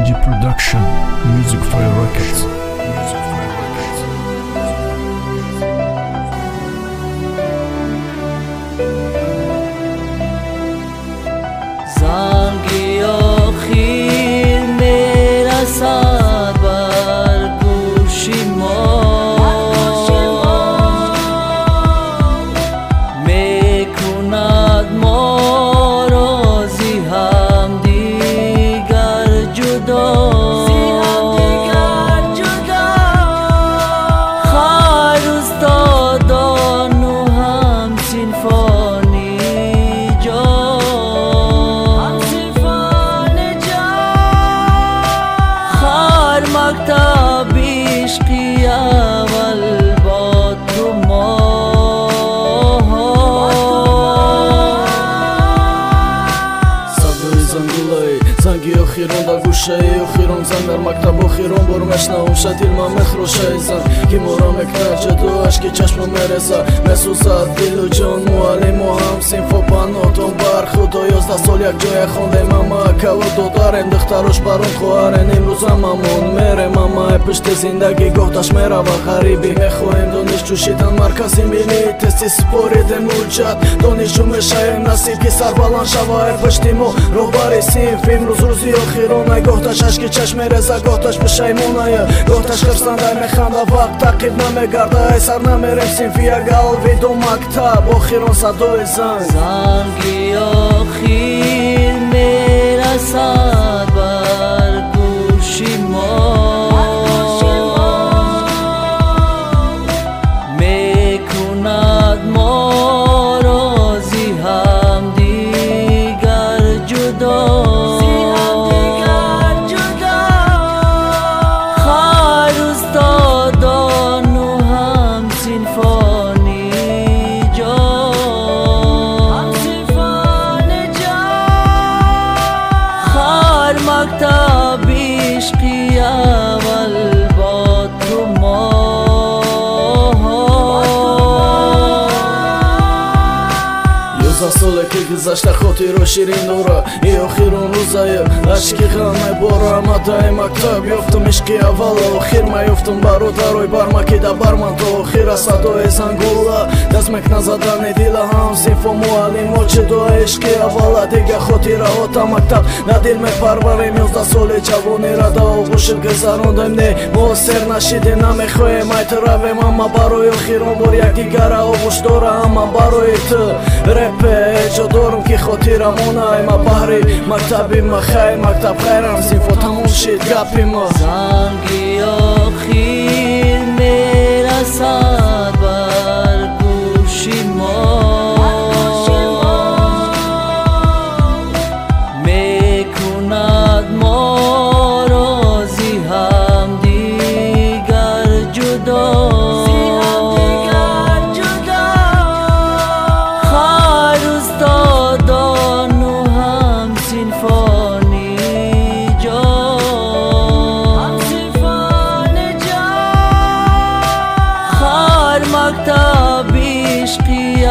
Sanji Production, music for your records. زنگی آخر میرسد بر گوشی ما، میکند ما را زی هم دیگر جدا. خر استادان و هم سینفانی جا، خر مکتب عشقی اول با تو ما. زنگی آخیرون در گوشه آخیرون زن در مکتب آخیرون برو مشنوم شدیل من مخروشه زن که مورا مکنه جدو عشقی چشم مرزه مسوزد دل و جان معلم و هم سینفا پناتون بر خدا 11 سال یک جای خونده ماما کوا دادارم دختروش برون خواهرن امروز هممون میره ماما پشت زندگی گفتش میره و غریبی میخوایم دانش جوشیدن مرکزی میلی تستی سپوریدن موجد دانشجو میشایم نصیب که سر بلند شوه پشتی ما رو برسیم امروز روزی آخرانه گفتش عشق چشم میرزه گفتش پشیمونه گفتش خرسنده میخنده وقت تعقیب نمیگرده سر نمیریم سینفی قلبی دو مکتب آخران صدای زنگی آخر میرسد بر گوشی ما، میکند ما را زی هم دیگر جدا. خر استادان و هم سینفانی جا، خر مکتب عشقی اول با تو ما. ساله که گذشته خاطر و شیرین دوره ای آخرون روزه عشقی غمه باره مدای مکتب یافتم عشقی اول آخر ما یافتم برادرای برمکیده برمن تا آخر صدای زنگوله دست مکنه زدن دیل هم سینفا معلم و چه دو عشقی اول دیگه خاطره ها تا مکتب ندیل میپروریم 11 سال جوانی را دا آغوشت گذراندیم نه موثر نشیده نمیخوایم ایت رویم اما برای آخرون بار یک دیگر آغوش داره اما برای تو رپ جا دارم که خاطرمونه ما بحری مکتبی ما خیر مکتب خیرم سینفا تموم شد گپی ما. زنگی آخر میرسد بر گوشی ما، میکند ما را زی هم دیگر جدا. استادان و هم سینفانی جا، خر مکتب عشقی